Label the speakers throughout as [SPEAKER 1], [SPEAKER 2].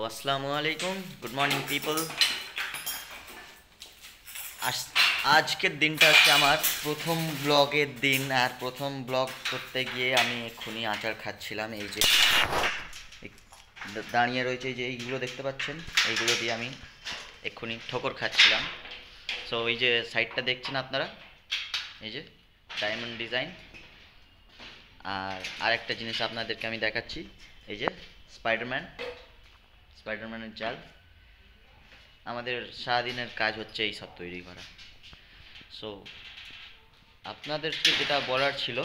[SPEAKER 1] আসসালামু আলাইকুম, good morning people. আজকের দিনটা হচ্ছে আমার প্রথম ব্লগের দিন। আর প্রথম ব্লগ করতে গিয়ে আমি এক্ষুনি আচার খাচ্ছিলাম। এই যে দাঁড়িয়ে রয়েছে, এই যে এইগুলো দেখতে পাচ্ছেন, এইগুলো দিয়ে আমি এক্ষুনি ঠোকর খাচ্ছিলাম। সো এই যে সাইডটা দেখছেন আপনারা, এই যে ডায়মন্ড ডিজাইন। আর আরেকটা জিনিস আপনাদেরকে আমি দেখাচ্ছি, এই যে স্পাইডারম্যানের জাল। আমাদের সারাদিনের কাজ হচ্ছে এই সব তৈরি করা। সো আপনাদেরকে যেটা বলার ছিল,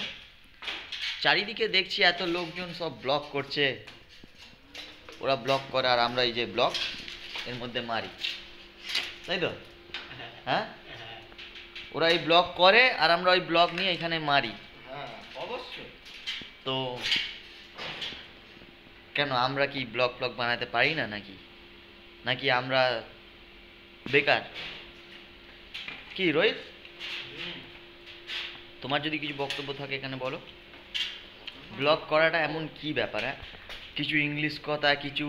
[SPEAKER 1] চারিদিকে দেখছি এত লোকজন সব ব্লগ করছে। ওরা ব্লগ করে আর আমরা এই যে ব্লগ এর মধ্যে মারি, তাই তো? হ্যাঁ, ওরা এই ব্লগ করে আর আমরা ওই ব্লগ নিয়ে এখানে মারি।
[SPEAKER 2] অবশ্যই।
[SPEAKER 1] তো কেন আমরা কি ব্লগ বানাতে পারি না নাকি? নাকি আমরা বেকার? কি রোহিত, তোমার যদি কিছু বক্তব্য থাকে এখানে বলো। ব্লগ করাটা এমন কি ব্যাপার? হ্যাঁ, কিছু ইংলিশ কথা, কিছু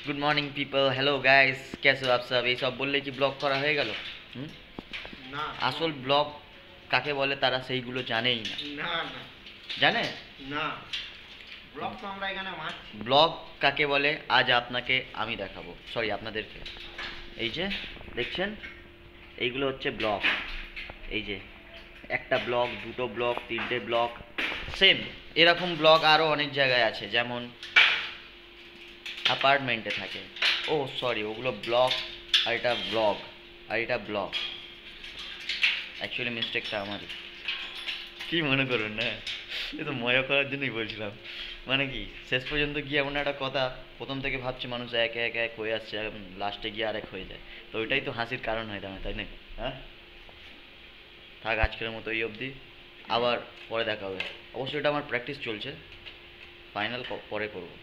[SPEAKER 1] good morning people, hello guys, कैसे हो आप सब, এইসব বললে কি ব্লগ করা হয়ে গেল? হুম?
[SPEAKER 2] না,
[SPEAKER 1] আসল ব্লগ কাকে বলে তারা সেইগুলো জানেই না।
[SPEAKER 2] না না
[SPEAKER 1] জানে
[SPEAKER 2] না, ব্লগ তো আমরা এখানে মারছি।
[SPEAKER 1] ব্লগ কাকে বলে আজ আপনাকে আমি দেখাবো, সরি আপনাদেরকে। এই যে দেখছেন, এইগুলো হচ্ছে ব্লগ। এই যে একটা ব্লগ, দুটো ব্লগ, তিনটে ব্লগ, সেম এরকম ব্লগ আরও অনেক জায়গায় আছে, যেমন অ্যাপার্টমেন্টে থাকে। ও সরি, ওগুলো ব্লগ আর এটা ব্লগ, আর এটা ব্লগ। অ্যাকচুয়ালি মিস্টেকটা আমারই, কি মনে করুন না, এ তো মজা করার জন্যই বলছিলাম। মানে কি, শেষ পর্যন্ত গিয়ে এমন একটা কথা, প্রথম থেকে ভাবছি মানুষ এক এক এক হয়ে আসছে, লাস্টে গিয়ে আরেক হয়ে যায়। তো ওইটাই তো হাসির কারণ হয় দাঁড়ায়, তাই না? হ্যাঁ, থাক আজকের মতো এই অবধি, আবার পরে দেখা হবে। অবশ্যই এটা আমার প্র্যাকটিস চলছে, ফাইনাল পরে করবো।